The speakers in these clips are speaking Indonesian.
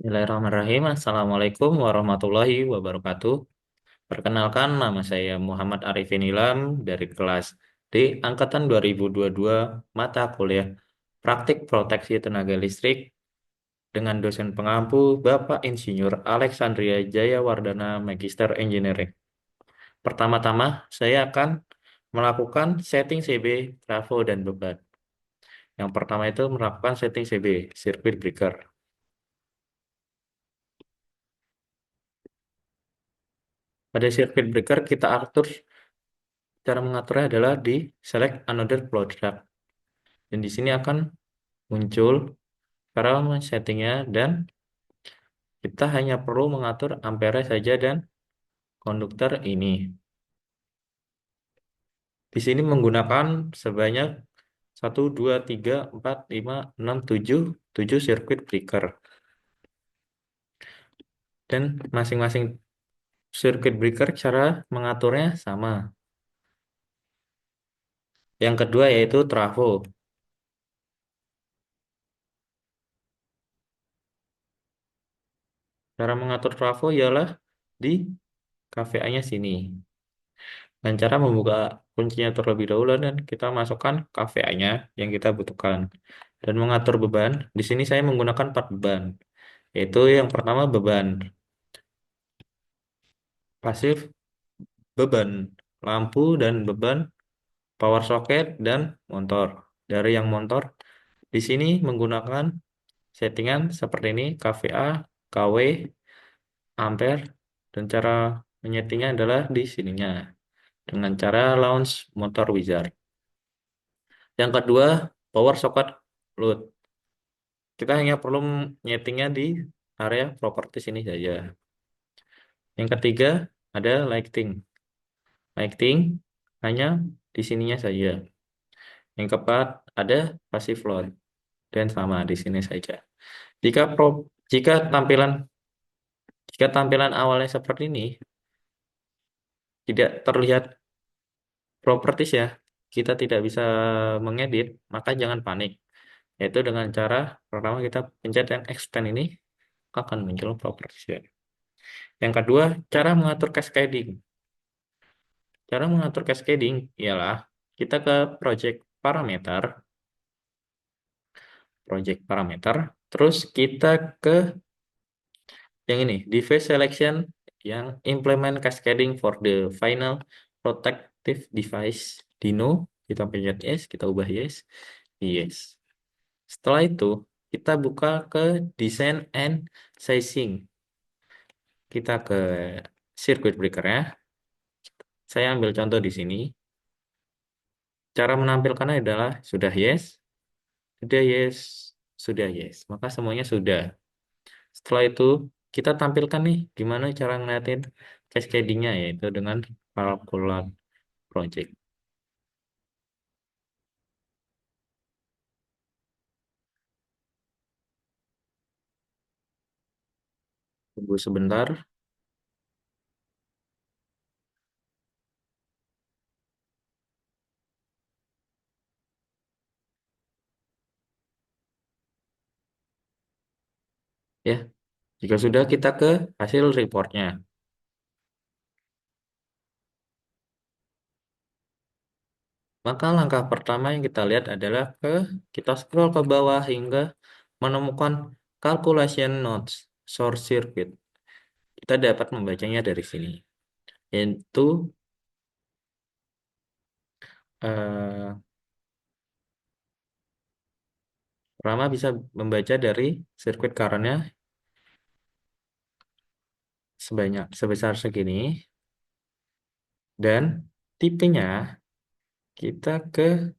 Bismillahirrahmanirrahim. Assalamualaikum warahmatullahi wabarakatuh. Perkenalkan, nama saya Muhammad Arifin Ilham dari kelas D Angkatan 2022 mata kuliah Praktik Proteksi Tenaga Listrik dengan dosen pengampu Bapak Insinyur Alexandria Jayawardana Magister Engineering. Pertama-tama, saya akan melakukan setting CB, trafo, dan beban. Yang pertama itu melakukan setting CB, circuit breaker. Pada circuit breaker kita atur. Cara mengaturnya adalah di select another product. Dan di sini akan muncul cara settingnya dan kita hanya perlu mengatur ampere saja dan konduktor ini. Di sini menggunakan sebanyak 1, 2, 3, 4, 5, 6, 7 sirkuit breaker. Dan masing-masing sirkuit breaker cara mengaturnya sama. Yang kedua yaitu trafo. Cara mengatur trafo ialah di KVA-nya sini. Dan cara membuka kuncinya terlebih dahulu dan kita masukkan KVA-nya yang kita butuhkan. Dan mengatur beban, di sini saya menggunakan 4 beban. Yaitu yang pertama beban pasif, beban lampu, dan beban power socket dan motor. Dari yang motor, di sini menggunakan settingan seperti ini, KVA, KW, ampere, dan cara menyetingnya adalah di sininya. Dengan cara launch motor wizard. Yang kedua, power socket load. Kita hanya perlu nyetingnya di area properti sini saja. Yang ketiga, ada lighting. Lighting hanya di sininya saja. Yang keempat, ada passive load. Dan sama di sini saja. Jika pro, jika tampilan jika tampilan awalnya seperti ini, tidak terlihat properties ya, kita tidak bisa mengedit, maka jangan panik. Yaitu dengan cara pertama kita pencet yang expand ini, akan muncul properties ya. Yang kedua, cara mengatur cascading. Cara mengatur cascading ialah kita ke project parameter, terus kita ke yang ini, device selection yang implement cascading for the final protective device. Dino, kita pencet yes, kita ubah yes, yes. Setelah itu, kita buka ke design and sizing. Kita ke circuit breaker ya. Saya ambil contoh di sini. Cara menampilkannya adalah sudah yes, sudah yes, sudah yes. Maka semuanya sudah. Setelah itu kita tampilkan nih gimana cara ngeliatin cascading-nya yaitu dengan calculate project. Tunggu sebentar ya. Jika sudah kita ke hasil reportnya. Maka langkah pertama yang kita lihat adalah kita scroll ke bawah hingga menemukan calculation notes source circuit. Kita dapat membacanya dari sini. Yaitu eh, pertama bisa membaca dari sirkuit current-nya sebesar segini dan tipenya kita ke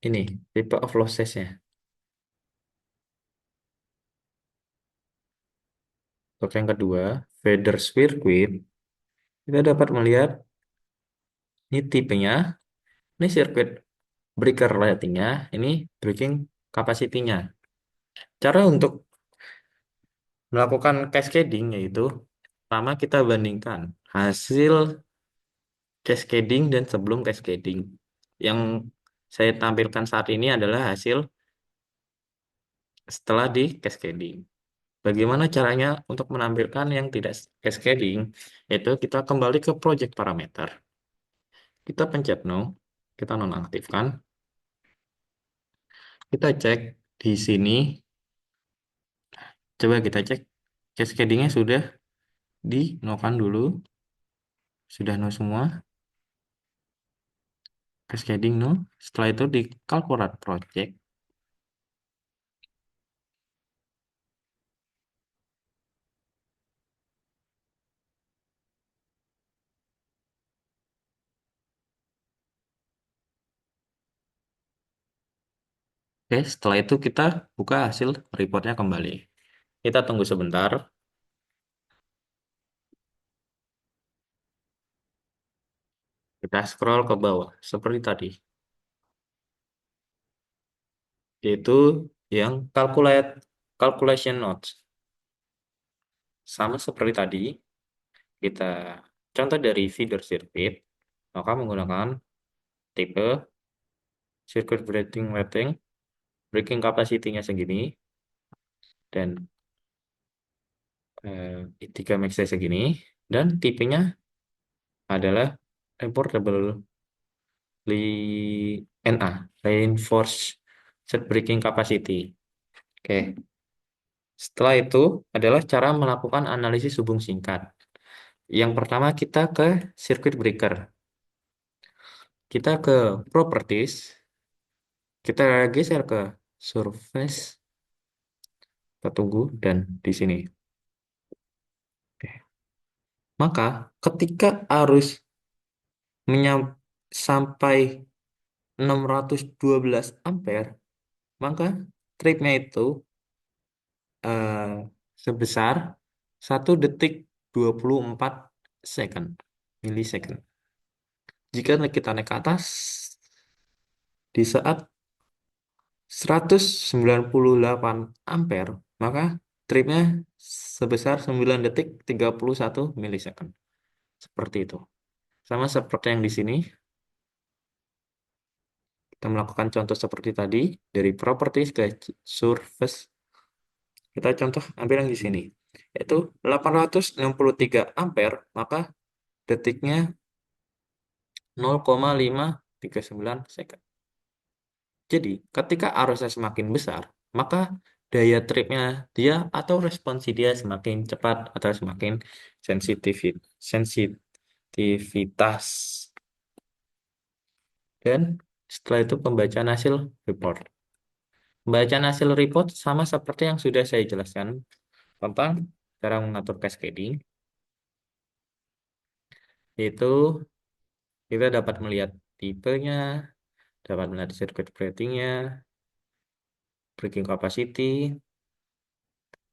ini tipe of losses-nya. Untuk yang kedua, feeder circuit, kita dapat melihat ini tipenya, ini circuit breaker ratingnya, ini breaking capacity-nya. Cara untuk melakukan cascading yaitu pertama kita bandingkan hasil cascading dan sebelum cascading. Yang saya tampilkan saat ini adalah hasil setelah di cascading. Bagaimana caranya untuk menampilkan yang tidak cascading? Yaitu kita kembali ke project parameter. Kita pencet no, kita nonaktifkan. Kita cek di sini, coba kita cek cascadingnya sudah di nokan dulu, sudah no semua, cascading no. Setelah itu di calculate project, oke, setelah itu kita buka hasil reportnya kembali. Kita tunggu sebentar, kita scroll ke bawah seperti tadi, yaitu yang calculation notes. Sama seperti tadi, kita contoh dari feeder circuit, maka menggunakan tipe circuit breaking capacity-nya segini, dan 3 max segini, dan tipenya adalah reportable NA, reinforced set breaking capacity. Oke, setelah itu adalah cara melakukan analisis hubung singkat. Yang pertama kita ke circuit breaker. Kita ke properties, kita geser ke surface, kita tunggu, dan di sini. Oke. Maka ketika arus sampai 612 ampere, maka tripnya itu eh, sebesar 1 detik 24 second, milisecond. Jika kita naik ke atas, di saat 198 ampere, maka tripnya sebesar 9 detik 31 milisecond. Seperti itu. Sama seperti yang di sini, kita melakukan contoh seperti tadi, dari properties ke surface. Kita contoh ambil yang di sini, yaitu 863 ampere, maka detiknya 0,539 second. Jadi, ketika arusnya semakin besar, maka daya tripnya dia atau responsi dia semakin cepat atau semakin sensitivitas. Dan setelah itu pembacaan hasil report. Pembacaan hasil report sama seperti yang sudah saya jelaskan tentang cara mengatur cascading, yaitu kita dapat melihat tipenya, dapat melihat circuit breathing-nya, breaking capacity,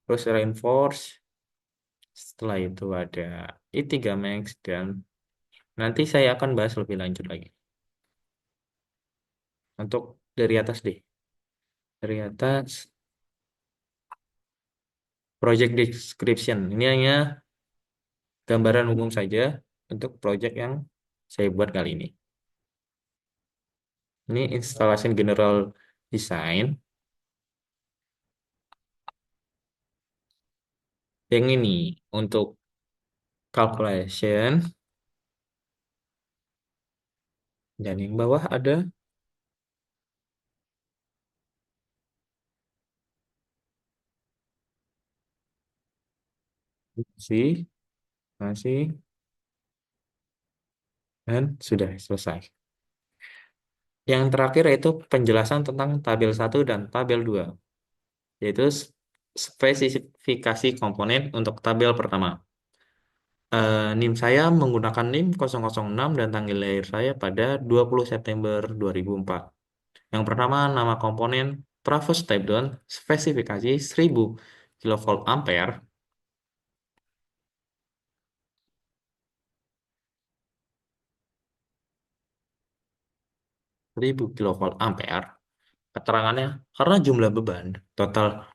terus reinforce. Setelah itu ada I3 Max, dan nanti saya akan bahas lebih lanjut lagi. Untuk dari atas deh. Dari atas, project description. Ini hanya gambaran umum saja untuk project yang saya buat kali ini. Ini installation general design. Yang ini untuk calculation. Dan yang bawah ada masih, masih, dan sudah selesai. Yang terakhir yaitu penjelasan tentang tabel 1 dan tabel 2, yaitu spesifikasi komponen untuk tabel pertama. NIM saya menggunakan NIM 006 dan tanggal lahir saya pada 20 September 2004. Yang pertama, nama komponen Trafo Step Down, spesifikasi 1000 kilovolt ampere. 1000 kilovolt ampere. Keterangannya, karena jumlah beban total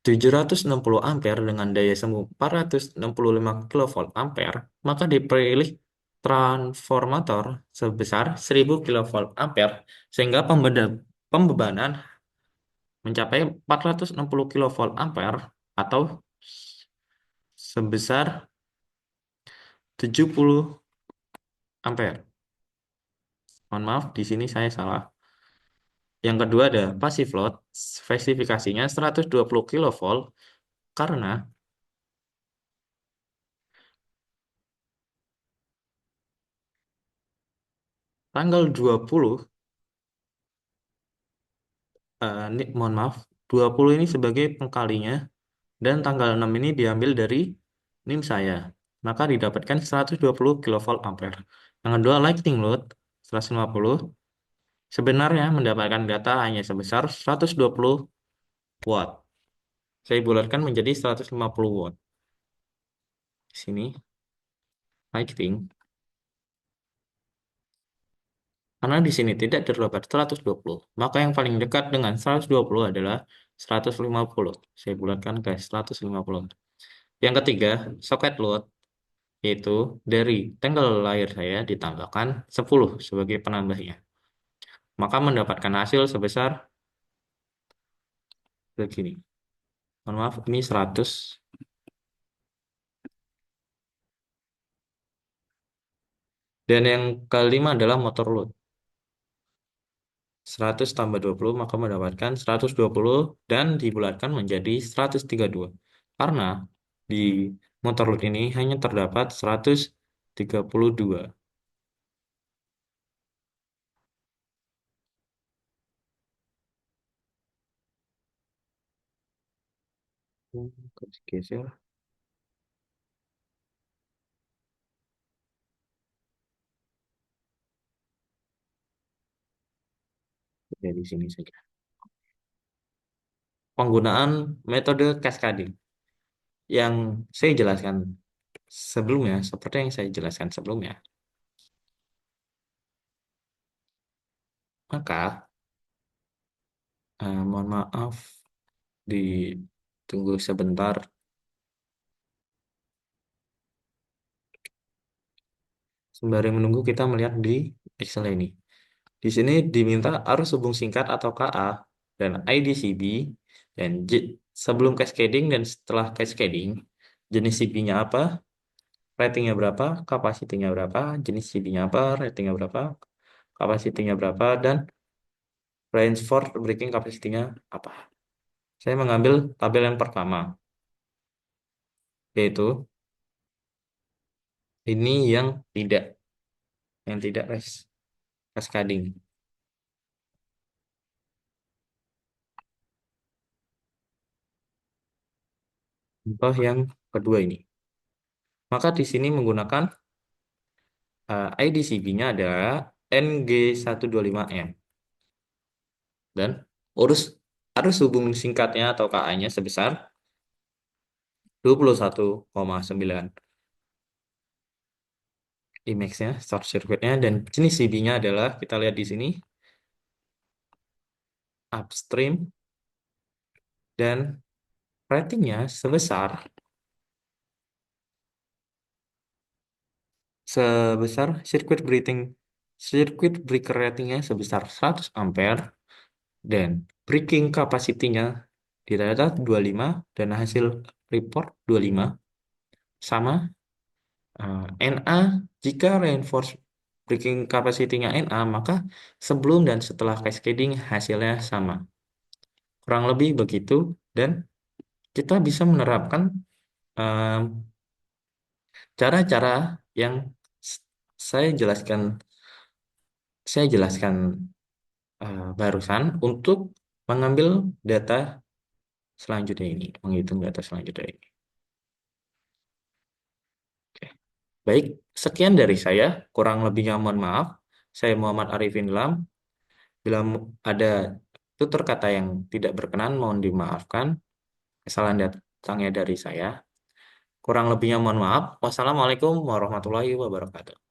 760 ampere dengan daya semu 465 kilovolt ampere, maka dipilih transformator sebesar 1000 kilovolt ampere, sehingga pembebanan mencapai 460 kilovolt ampere atau sebesar 70 ampere. Mohon maaf, di sini saya salah. Yang kedua ada passive load, spesifikasinya 120 kilovolt karena tanggal 20, mohon maaf, 20 ini sebagai pengkalinya dan tanggal 6 ini diambil dari NIM saya. Maka didapatkan 120 kilovolt ampere. Yang kedua lightning load 150 sebenarnya mendapatkan data hanya sebesar 120 watt. Saya bulatkan menjadi 150 watt. Di sini lighting. Karena di sini tidak terdapat 120, maka yang paling dekat dengan 120 adalah 150. Saya bulatkan ke 150. Yang ketiga, socket load, yaitu dari tanggal lahir saya ditambahkan 10 sebagai penambahnya. Maka mendapatkan hasil sebesar begini. Mohon maaf, ini 100. Dan yang kelima adalah motor load. 100 tambah 20 maka mendapatkan 120 dan dibulatkan menjadi 132. Karena di motor load ini hanya terdapat 132. Kok digeser? Dari sini saja. Penggunaan metode cascading yang saya jelaskan sebelumnya, seperti yang saya jelaskan sebelumnya, maka mohon maaf ditunggu sebentar. Sembari menunggu kita melihat di Excel ini. Di sini diminta arus hubung singkat atau KA dan IDCB dan sebelum cascading dan setelah cascading jenis CB-nya apa, ratingnya berapa, kapasitinya berapa, jenis CB-nya apa, ratingnya berapa, kapasitinya berapa, dan reinforced braking capacity-nya apa. Saya mengambil tabel yang pertama, yaitu ini yang tidak cascading. Contoh yang kedua ini. Maka di sini menggunakan IDCB-nya adalah NG125M. Dan urus arus hubung singkatnya atau KA-nya sebesar 21,9. Imax-nya, short circuit-nya, dan jenis CB-nya adalah, kita lihat di sini, upstream, dan ratingnya sebesar circuit breaker ratingnya sebesar 100 ampere dan breaking capacity-nya di data 25 dan hasil report 25 sama NA. Jika reinforced breaking capacity-nya NA, maka sebelum dan setelah cascading hasilnya sama, kurang lebih begitu. Dan kita bisa menerapkan em, cara-cara yang s- saya jelaskan barusan untuk mengambil data selanjutnya ini, menghitung data selanjutnya ini. Oke. Baik, sekian dari saya. Kurang lebihnya mohon maaf. Saya Muhammad Arifin Lam. Bila ada tutur kata yang tidak berkenan, mohon dimaafkan. Kesalahan datangnya dari saya. Kurang lebihnya mohon maaf. Wassalamualaikum warahmatullahi wabarakatuh.